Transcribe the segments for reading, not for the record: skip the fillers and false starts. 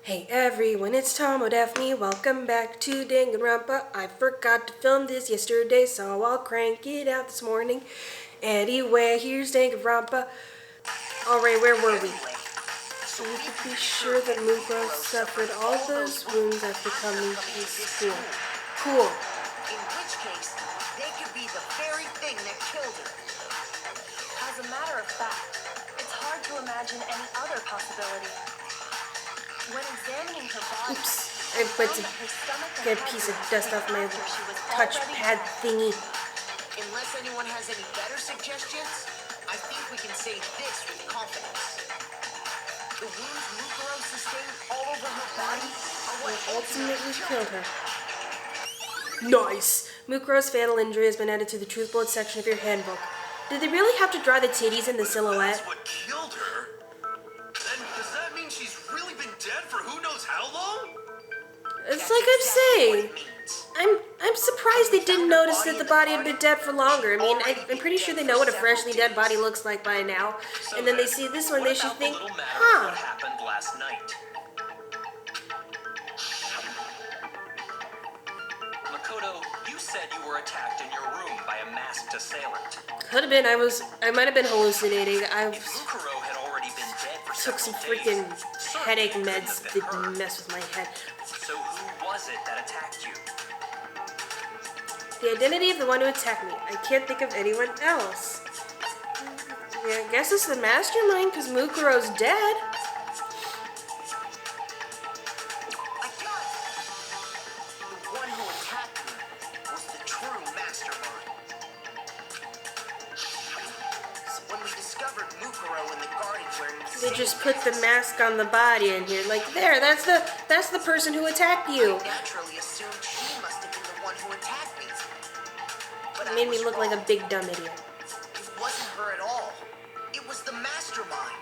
Hey everyone, it's Tom or Daphne. Welcome back to Danganronpa. I forgot to film this yesterday, so I'll crank it out this morning. Anyway, here's Danganronpa. Alright, where were we? So we could be sure that Mukuro suffered all those wounds after coming to school. Cool. In which case, they could be the very thing that killed her. As a matter of fact, it's hard to imagine any other possibility. When examining her body, Oops. I went to get a piece of dust off my touchpad thingy. Unless anyone has any better suggestions, I think we can say this with confidence. The wounds Mukuro sustained all over her body are what Ultimately killed her. Nice! Mukuro's fatal injury has been added to the truth bullet section of your handbook. Did they really have to draw the titties in the silhouette? That's what killed her? Then does that mean she's really been dead for who knows how long? It's like I'm saying. I'm surprised they didn't notice that the body had been dead for longer. I mean, I'm pretty sure they know what a freshly dead body looks like by now. And then they see this one, they should think, What huh. happened last night? Makoto, you said you were attacked in your room by a masked assailant. Could have been. I might have been hallucinating. I If Mukuro had already been dead for took some several freaking days, headache certainly meds couldn't have that been her. mess with my head. So who was it that attacked you? The identity of the one who attacked me. I can't think of anyone else. Yeah, I guess it's the mastermind because Mukuro's dead. I got it. The one who attacked me was the true mastermind. So when we discovered Mukuro in the garden wearing the They same just put the mask, mask on the body in here. Like, there, that's the person who attacked you. I naturally assumed she must have been the one who attacked me. But It made me look like a big dumb idiot. It wasn't her at all. It was the mastermind.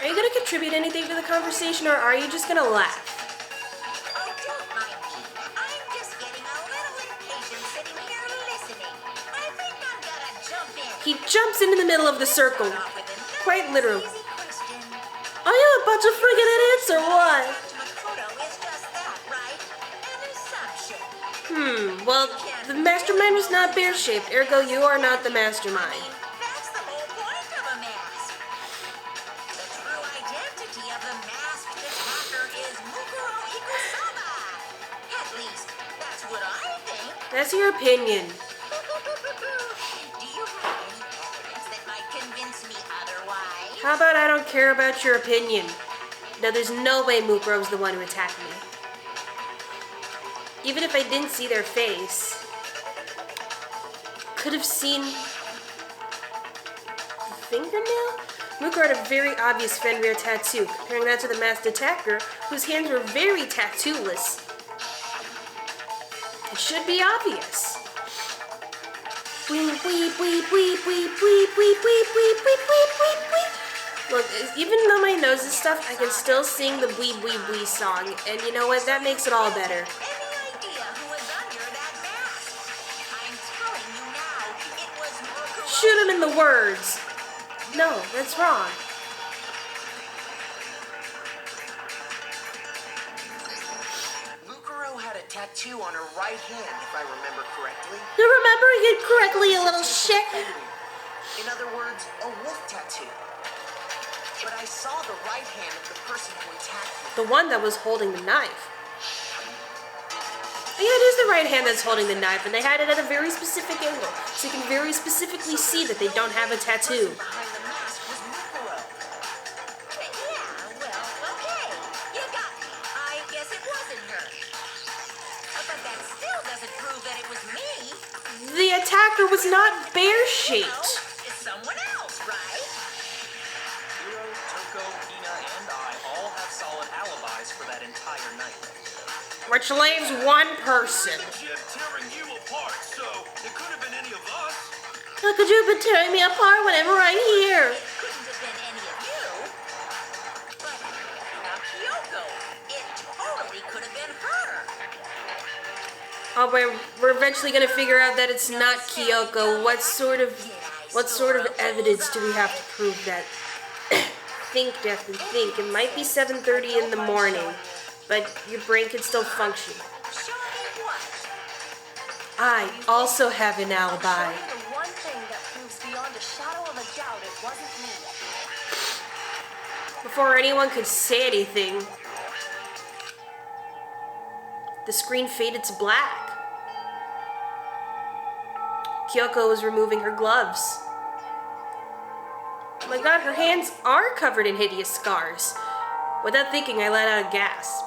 Are you gonna contribute anything to the conversation, or are you just gonna laugh? Oh, don't mind me. I'm just getting a little impatient sitting here listening. I think I'm gonna jump in. He jumps into the middle of the circle. Off with another Quite literal. easy question. Are you a bunch of freaking idiots, or what? Makoto is just that, right? An assumption. Well, the mastermind was not bear-shaped, ergo you are not the mastermind. That's the whole point of a mask. The true identity of the masked attacker is Mukuro Ikusama. At least, that's what I think. That's your opinion. Do you have any evidence that might convince me otherwise? How about I don't care about your opinion? No, there's no way Mukuro's the one who attacked me. Even if I didn't see their face, could have seen the fingernail? Mukuro had a very obvious Fenrir tattoo, comparing that to the masked attacker, whose hands were very tattooless. It should be obvious. Weep, weep, weep, weep, weep, weep, weep, weep, weep, weep, weep, weep, weep. Look, even though my nose is stuffed, I can still sing the Weeb Weeb Wee song, and you know what? That makes it all better. Any idea who was under that mask? I'm telling you now, it was Mukuro. Shoot him in the words. No, that's wrong. Mukuro had a tattoo on her right hand, if I remember correctly. You're remembering it correctly, you little shit. In other words, a wolf tattoo. But I saw the right hand of the person who attacked me. The one that was holding the knife. Yeah, it is the right hand that's holding the knife, and they had it at a very specific angle, so you can very specifically see that they don't have a tattoo. Behind the mask was Mukuro. Yeah, well, okay. You got me. I guess it wasn't her. But that still doesn't prove that it was me. The attacker was not bear-shaped. It's someone else, right? Hiro, Toko, Hina, and I all have solid alibis for that entire night. Which leaves one person. Jib tearing you apart, so it could have been any of us. How could you have been tearing me apart whenever I'm here? It couldn't have been any of you. But now Kyoko, it totally could have been her. Oh, we're eventually gonna figure out that it's not Kyoko. What sort of Did I What sort of evidence do we have to prove that? Think, Daphne, think. It might be 7:30 in the morning, but your brain can still function. Show me what? I also have an I'll alibi. show you the one thing that proves beyond a shadow of a doubt it wasn't me. Before anyone could say anything, the screen faded to black. Kyoko was removing her gloves. Oh my god, her hands are covered in hideous scars. Without thinking, I let out a gasp.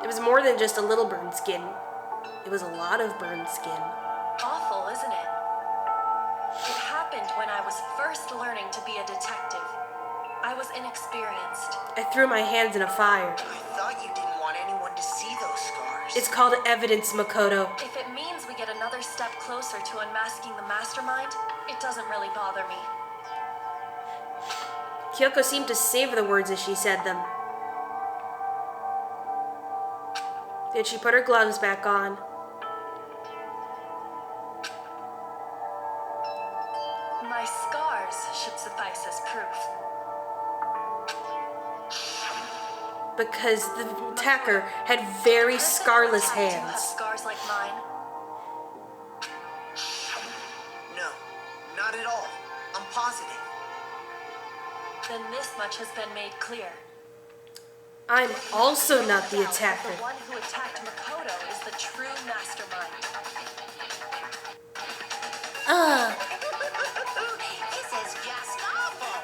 It was more than just a little burned skin. It was a lot of burned skin. Awful, isn't it? It happened when I was first learning to be a detective. I was inexperienced. I threw my hands in a fire. I thought you didn't want anyone to see those scars. It's called evidence, Makoto. If it means we get another step closer to unmasking the mastermind, it doesn't really bother me. Kyoko seemed to savor the words as she said them. Then she put her gloves back on. My scars should suffice as proof. Because the attacker had very scarless Do you have hands. scars like mine? No, not at all. I'm positive. Then this much has been made clear. I'm also not the Doubt that attacker. The one who attacked Makoto is the true mastermind. Ugh. This is just awful.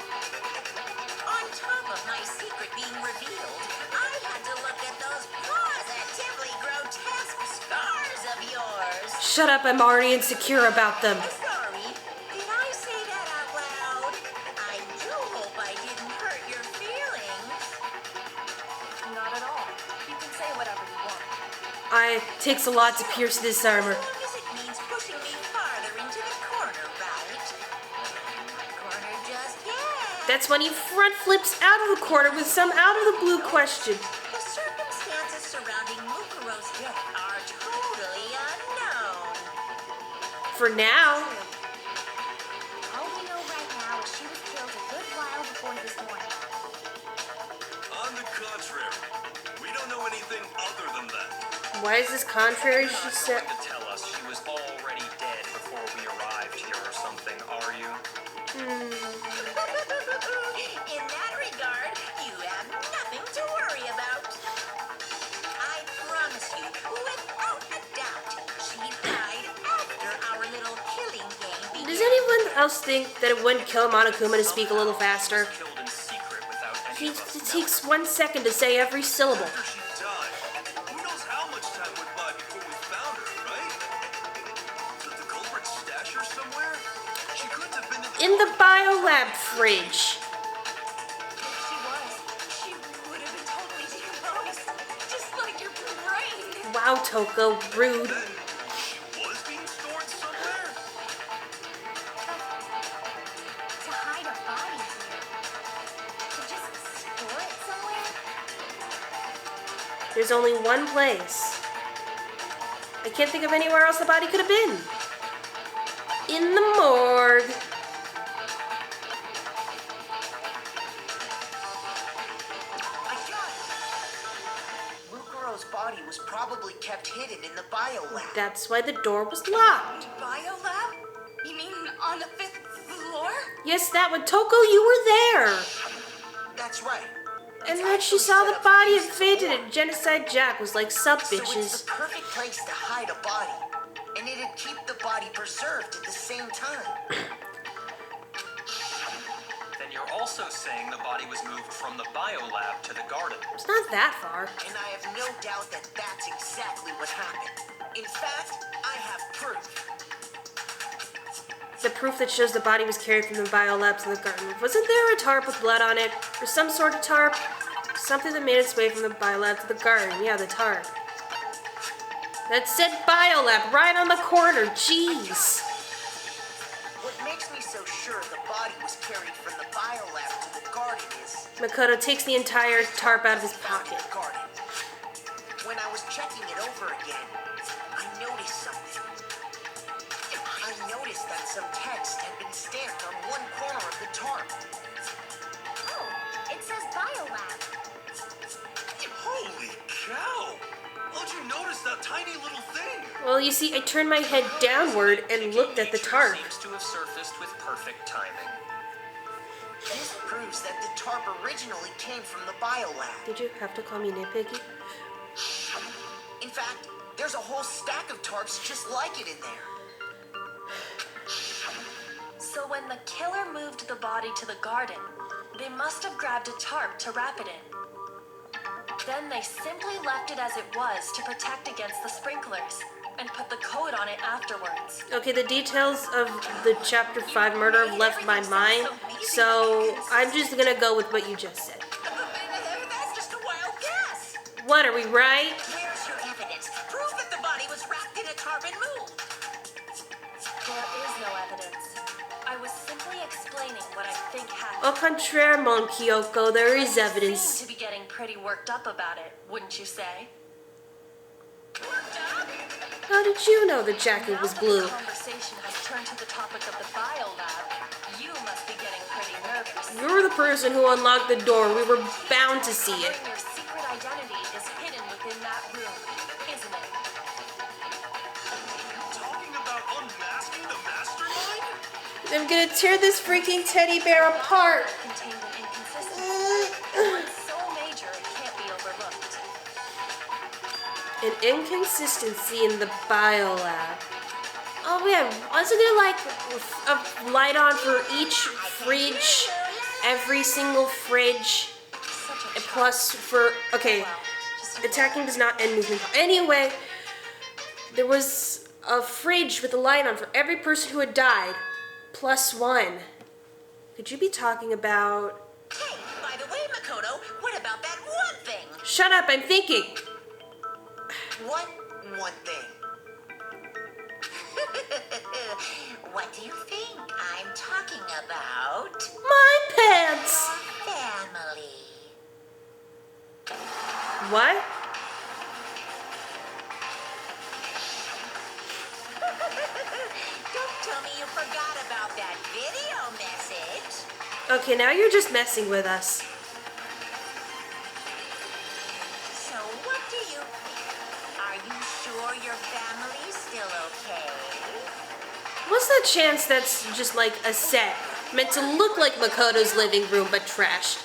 On top of my secret being revealed, I had to look at those positively grotesque scars of yours. Shut up, I'm already insecure about them. Sorry, did I say that out loud? I do hope I didn't hurt your feelings. Not at all. You can say whatever you want. It takes a lot to pierce this armor. As long as it means pushing me farther into the corner, right? Corner just yet. That's when he front flips out of the corner with some out of the blue question. The circumstances surrounding Mukuro's death are totally unknown. For now, All we know right now is she was killed a good while before this morning. On the contrary, we don't know anything other than that. why is this contrary? She You're not said. going to tell us she was already dead before we arrived here or something, are you? In that regard, you have nothing to worry about. I promise you, without a doubt, she died after our little killing game began. Does anyone else think that it wouldn't kill Monokuma to speak a little faster? Killed in secret without any He, of us it knowing. takes 1 second to say every syllable. After she died, who knows how much time went by before we found her, right? Did the culprit stash her somewhere? She couldn't have been In the biolab fridge. If she was, she would have been totally decomposed. Just like your brain. Wow, Toko, rude. Then she was being stored somewhere? To hide a body here. To just store it somewhere? There's only one place. I can't think of anywhere else the body could have been. In the morgue. I got it. Mukuro's body was probably kept hidden in the biolab. That's why the door was locked. Biolab? You mean on the 5th floor? Yes, that one. Toko, you were there. That's right. And It's then she actually saw set the up body to and use fainted, the and Genocide Jack was like, sup, So it's bitches. the perfect place to hide a body. And it'd keep the body preserved at the same time. Then you're also saying the body was moved from the biolab to the garden. It's not that far. And I have no doubt that that's exactly what happened. In fact, I have proof. The proof that shows the body was carried from the biolab to the garden. Wasn't there a tarp with blood on it? Or some sort of tarp? Something that made its way from the biolab to the garden. Yeah, the tarp. That said biolab right on the corner. Jeez. What makes me so sure the body was carried from the biolab to the garden is Makoto takes the entire tarp out of his found in pocket. the garden. When I was checking it over again, I noticed something. I noticed that some text had been stamped on one corner of the tarp. Oh, it says Biolab. Holy cow! How'd you notice that tiny little thing? Well, you see, I turned my head downward and looked at the tarp. Seems to have surfaced with perfect timing. This proves that the tarp originally came from the biolab. Did you have to call me nitpicky? In fact, there's a whole stack of tarps just like it in there. So when the killer moved the body to the garden, they must have grabbed a tarp to wrap it in. Then they simply left it as it was to protect against the sprinklers and put the coat on it afterwards. Okay, the details of the Chapter 5 murder have left my mind, so I'm just gonna go with what you just said. That's just a wild guess. What, are we right? Where's your evidence? Prove that the body was wrapped in a tarp and moved. There is no evidence. I was simply explaining what I think happened. Au contraire, mon Kyoko, there is You evidence. seem to be getting pretty worked up about it, wouldn't you say? Worked up? How did you know the jacket was Now blue? that the conversation has turned to the topic of the biolab, you must be getting pretty nervous. You're the person who unlocked the door. We were bound to see it. Your secret identity is hidden within that room, isn't it? Talking about unmasking the mastermind? I'm gonna tear this freaking teddy bear apart. Contained an inconsistency. One so major it can't be overlooked. An inconsistency in the biolab. Oh yeah, wasn't there like a light on for each fridge? Every single fridge? Such a And plus for, okay, Well, just attacking does not end movement. Anyway, there was a fridge with a light on for every person who had died. +1. Could you be talking about... Hey, by the way, Makoto, what about that one thing? Shut up, I'm thinking. What one thing? What do you think I'm talking about? My pants. Family. What? Don't tell me you forgot about that video message. Okay, now you're just messing with us. So what do you think? Are you sure your family's still okay? What's the chance that's just like a set meant to look like Makoto's living room but trashed?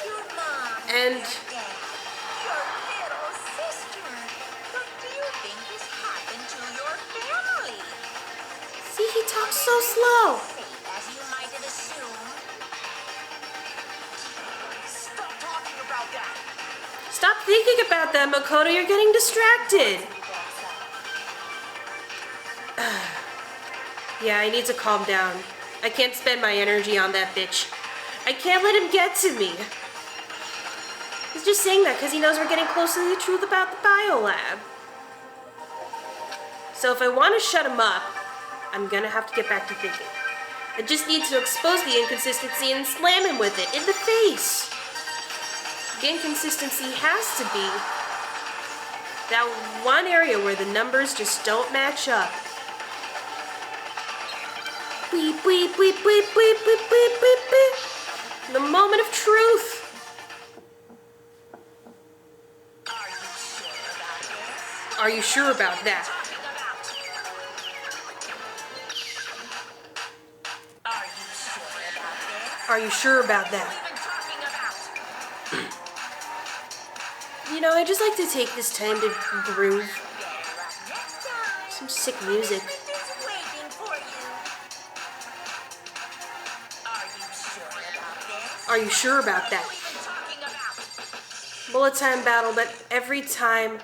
Your mom And- your dad, your little sister. What do you think has happened to your family? See, he talks so slow. Safe as you might have assumed. Stop talking about that! Stop thinking about that, Makoto. You're getting distracted. Yeah, I need to calm down. I can't spend my energy on that bitch. I can't let him get to me. He's just saying that because he knows we're getting close to the truth about the biolab. So if I want to shut him up, I'm gonna have to get back to thinking. I just need to expose the inconsistency and slam him with it in the face. The inconsistency has to be that one area where the numbers just don't match up. Beep, beep, beep, beep, beep, beep, beep, beep, beep. The moment of truth. Are you sure about this? Are you sure about that? Talking about. Are you sure about that? What are you talking about? You know, I just like to take this time to groove. Better luck next time. Some sick music. It's waiting for you. Are you sure about this? Are you sure about that? What are you even talking about? Bullet time battle, but every time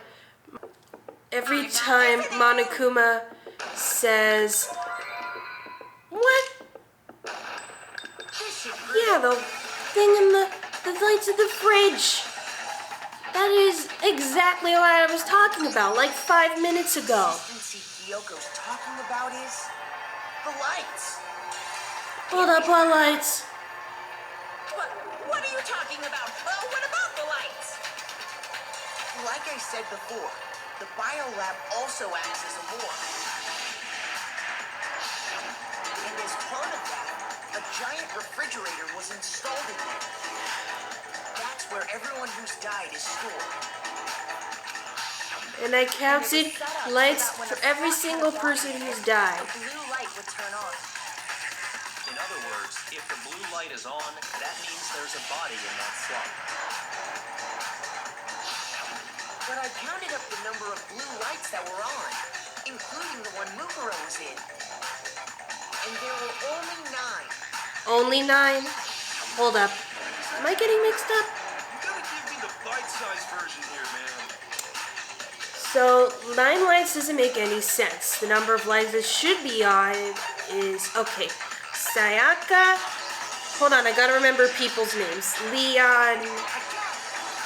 Monokuma says, what? This should Yeah, the thing in the lights of the fridge. That is exactly what I was talking about, like 5 minutes ago. Consistency Kyoko's talking about is the lights. Hold up, what lights? What are you talking about? What about the lights? Like I said before, the biolab also acts as a morgue. As part of that, a giant refrigerator was installed in there. That's where everyone who's died is stored. And I counted lights for every single person who's died. A blue light would turn on. In other words, if the blue light is on, that means there's a body in that slot. But I counted up the number of blue lights that were on, including the one Mukuro was in. And there were only 9. Only 9? Hold up. Am I getting mixed up? You gotta give me the bite-sized version here, man. So, 9 lights doesn't make any sense. The number of lights that should be on is... Okay. Sayaka. Hold on, I gotta remember people's names. Leon.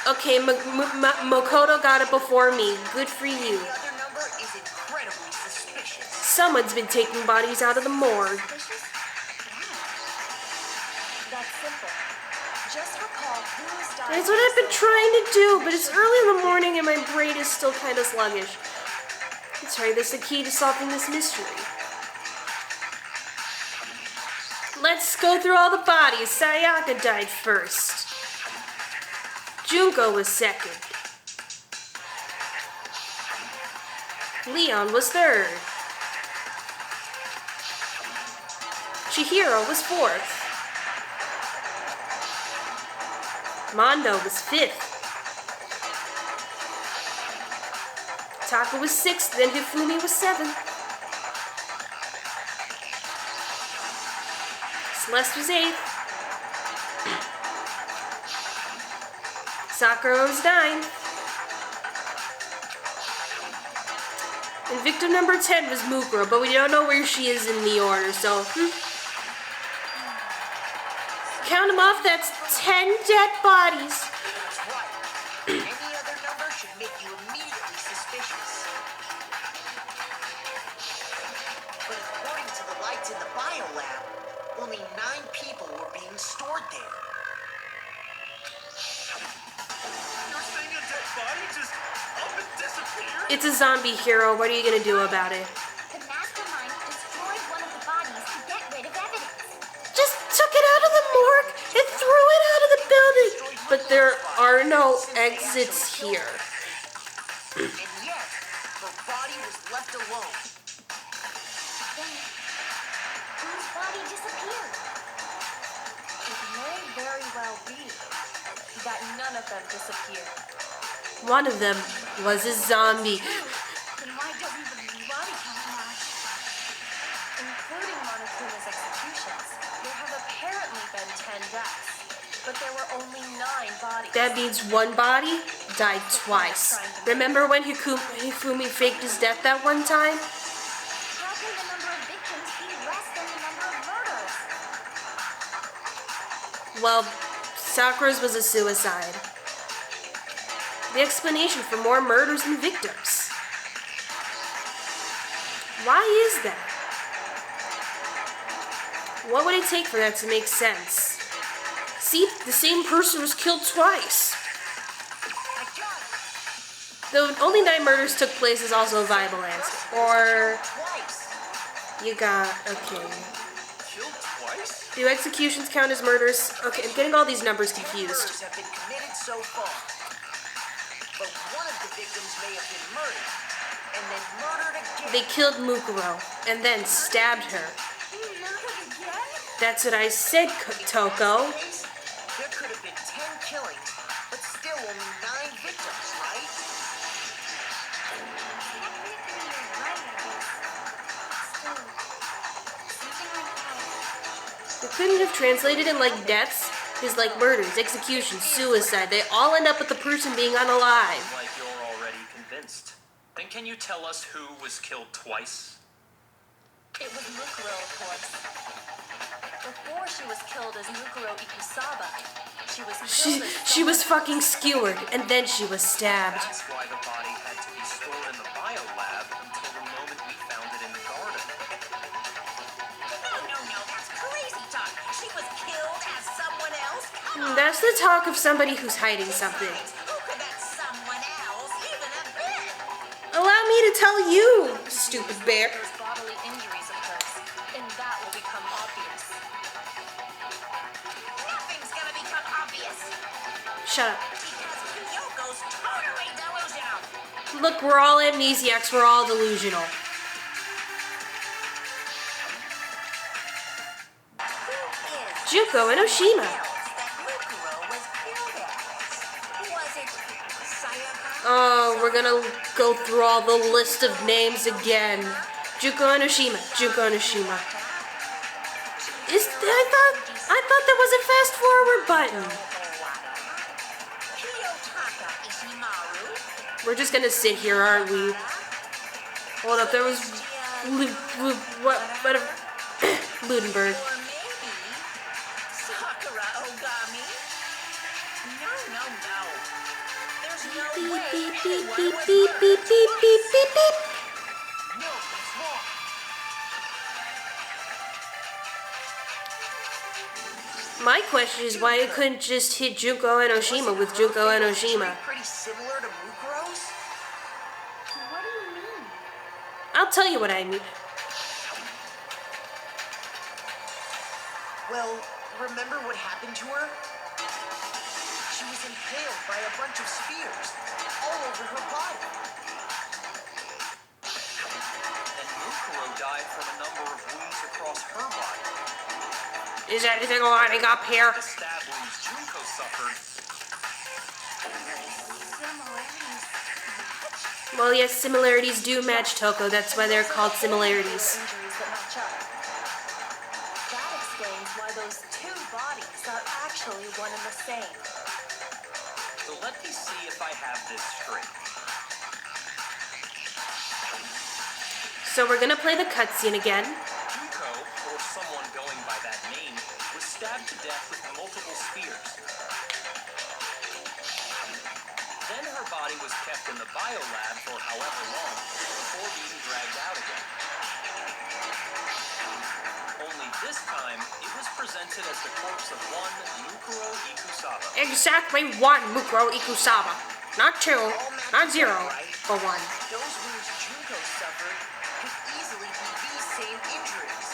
Okay, Makoto got it before me. Good for you. The other number is incredibly suspicious. Someone's been taking bodies out of the morgue. That's simple. Just recall who's died. That's what I've been trying to do, but it's early in the morning and my brain is still kind of sluggish. That's right, that's the key to solving this mystery. Let's go through all the bodies. Sayaka died first. Junko was second. Leon was third. Chihiro was fourth. Mondo was fifth. Taka was sixth, then Hifumi was seventh. Celeste was eighth. Sakura was ninth. And victim number 10 was Mukuro, but we don't know where she is in the order, so... Count them off, that's 10 dead bodies. That's right. Any other number should make you immediately suspicious. But according to the lights in the biolab, only 9 people were being stored there. You're saying a dead body just up and disappeared? It's a zombie hero, what are you gonna do about it? The mastermind destroyed one of the bodies to get rid of evidence. Just took it out of the morgue and threw it out of the building. But there are no exits here. And yet, her body was left alone. Then, whose body disappeared? It may very well be that none of them disappeared. One of them was a zombie. Then why doesn't the body count match? Including Monokuma's executions, there have apparently been 10 deaths, but there were only 9 bodies. That means one body died twice. Remember when Hifumi faked his death that one time? How can the number of victims be less than the number of murders? Well, Sakura's was a suicide. The explanation for more murders than victims. Why is that? What would it take for that to make sense? See, the same person was killed twice. Though only 9 murders took place is also a viable answer. Or Twice. you got, okay. Killed twice? Do executions count as murders? Okay, I'm getting all these numbers 10 confused. murders have been committed so far. But one of the victims may have been murdered, and then murdered again. They killed Mukuro and then stabbed her. Murdered again? That's what I said, Toko. There could have been 10 killings, but still only 9 victims, right? Technically, you're right, I guess. Still, something like that. They couldn't have translated it like deaths. Because like murders, executions, suicide, they all end up with the person being unalive. Like you're already convinced. Then can you tell us who was killed twice? It was Mukuro, of course. Before she was killed as Mukuro Ikusaba, she was killed as She was someone fucking skewered, and then she was stabbed. That's why the body had to be stored in the biolab until the moment we found it in the garden. No, that's crazy talk. She was killed as someone else? Come on. That's the talk of somebody who's hiding something. Who could that someone else even have been? Allow me to tell you, stupid bear. There's bodily injuries of hers, and that will become shut up. Because Kyoko's totally delusional. Look, we're all amnesiacs. We're all delusional. Juko and Oshima. Oh, we're gonna go through all the list of names again. Juko and Oshima. Juko and Oshima. I thought there was a fast forward button. We're just gonna sit here, aren't we? Hold up, there was Ludenberg. Beep, beep, beep, beep, beep, beep, beep, beep, beep, beep. No, that's wrong. My question is why it couldn't just hit Junko and Oshima with Junko and Oshima. Pretty similar to Mukuro's? What do you mean? I'll tell you what I mean. Well, remember what happened to her? She was impaled by a bunch of spears all over her body. And Mukuro died from a number of wounds across her body. Is anything lining up here? The stab wounds Junko suffered. Well, yes, similarities do match Toko. That's why they're called similarities. Injuries that match up. That explains why those two bodies are actually one and the same. So let me see if I have this straight. So we're gonna play the cutscene again. Junko, or someone going by that name, was stabbed to death with multiple spears. Then her body was kept in the biolab for however long before being dragged out again. Only this time, it was presented as the corpse of one Mukuro Ikusaba. Exactly one Mukuro Ikusaba. Not two, not zero, but one. Those wounds Junko suffered could easily be these same injuries.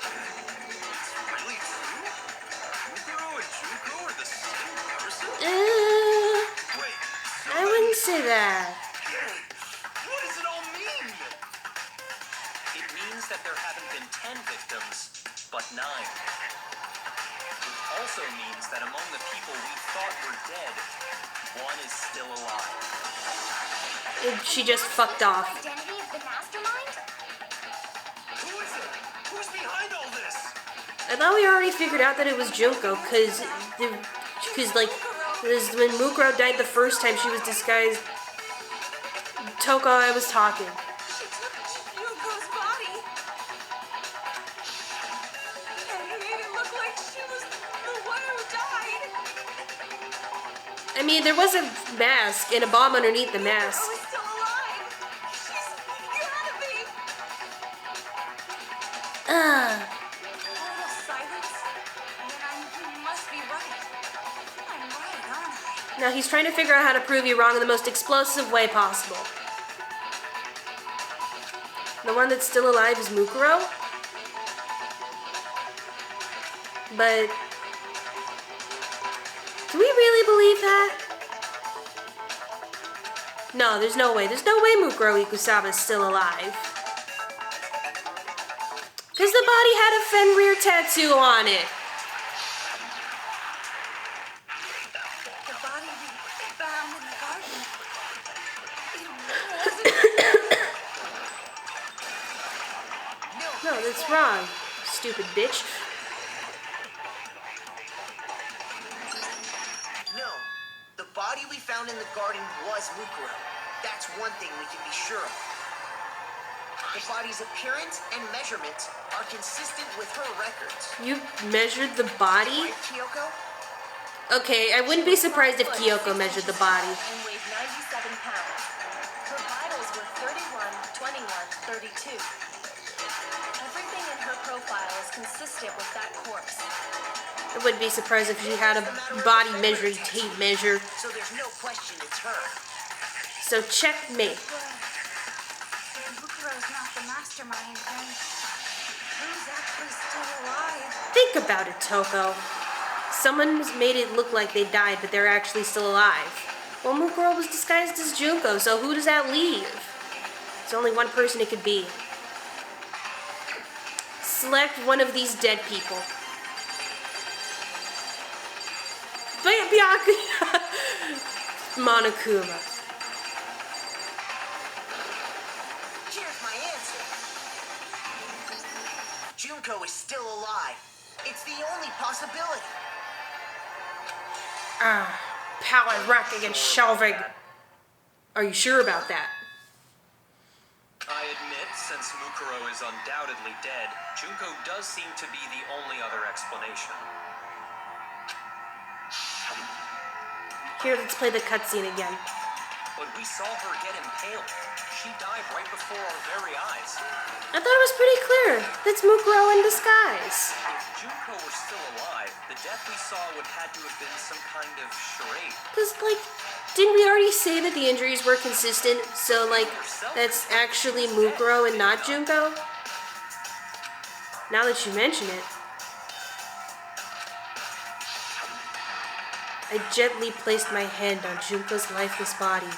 It's really true? Mukuro and Junko are the same person? Wait, I wouldn't say that. what does it all mean? It means that there haven't been 10 victims, but 9. It also means that among the people we thought were dead, one is still alive. She just fucked off. Identity of the mastermind? Who is it? Who's behind all this? I thought we already figured out that it was Junko, cause like, when Mukuro died the first time, she was disguised. Toko, I was talking. She took Yuko's body and made it look like she was the one who died. I mean, there was a mask and a bomb underneath the mask. Yuko is still alive. She's gotta be. A little silence, and then I must be right. I'm right, aren't I? Now he's trying to figure out how to prove you wrong in the most explosive way possible. The one that's still alive is Mukuro. But do we really believe that? No, there's no way. There's no way Mukuro Ikusaba is still alive. Because the body had a Fenrir tattoo on it. The body we found in the garden. No, that's wrong. Stupid bitch. No, the body we found in the garden was Mukuro. That's one thing we can be sure of. The body's appearance and measurements are consistent with her records. You measured the body? Right, Kyoko? Okay, I wouldn't be surprised if Kyoko measured the body. And weighed 97 pounds. Her vitals were 31, 21, 32. Everything in her profile is consistent with that corpse. I wouldn't be surprised if she had a body measuring tape measure. So there's no question it's her. So checkmate. If Mukuro's not the mastermind, then who's actually still alive? Think about it, Toko. Someone made it look like they died, but they're actually still alive. Well, Mukuro was disguised as Junko, so who does that leave? There's only one person it could be. Select one of these dead people. Byakuya! Monokuma. Here's my answer. Junko is still alive. It's the only possibility. Power rock against shelving. Are you sure about that? I admit, since Mukuro is undoubtedly dead, Junko does seem to be the only other explanation. Here, let's play the cutscene again. But we saw her get impaled. She died right before our very eyes. I thought it was pretty clear. That's Mukuro in disguise. If Junko were still alive, the death we saw would had to have been some kind of charade. Because, like, didn't we already say that the injuries were consistent? So, like, that's actually Mukuro and not Junko? Now that you mention it. I gently placed my hand on Junko's lifeless body.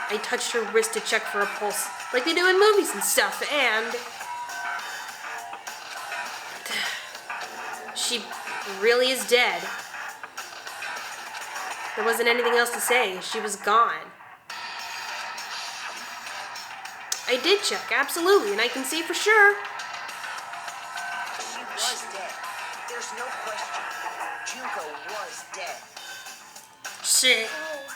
I touched her wrist to check for a pulse, like they do in movies and stuff, and she really is dead. There wasn't anything else to say. She was gone. I did check, absolutely, and I can see for sure. She was dead. There's no question. Junko was dead. Shit. Oh,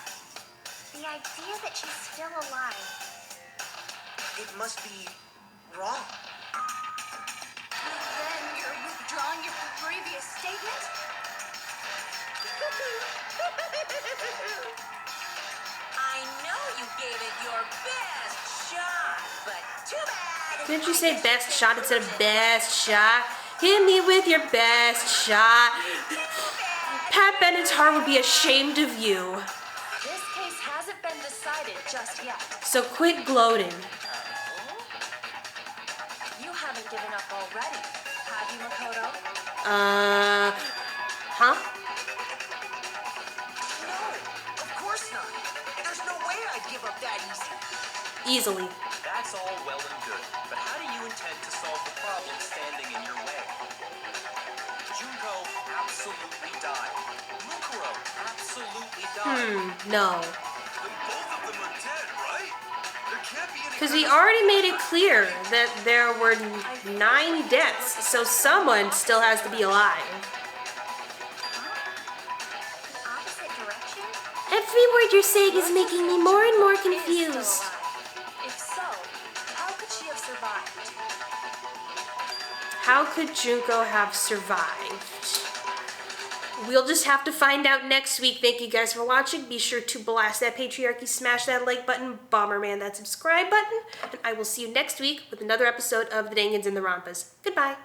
the idea that she's still alive. It must be wrong. Then you're withdrawing your previous statement? I know you gave it your best shot, but too bad. Didn't you say best shot instead of best shot? Hit me with your best shot. Pat Bennett's heart would be ashamed of you. This case hasn't been decided just yet. So quit gloating. You haven't given up already, have you, Makoto? Huh? No, of course not. There's no way I'd give up that easy. Easily. That's all well and good, but how do you intend to solve the problem standing in your way? Junko absolutely died. Mukuro absolutely died. No. Then both of them are dead, right? There can't be any. Because we already made it clear that there were 9 deaths, so someone still has to be alive. Opposite direction? Every word you're saying is making me more and more Is still confused. alive. If so, how could she have survived? How could Junko have survived? We'll just have to find out next week. Thank you guys for watching. Be sure to blast that patriarchy, smash that like button, Bomberman that subscribe button, and I will see you next week with another episode of The Dangans and the Rompas. Goodbye.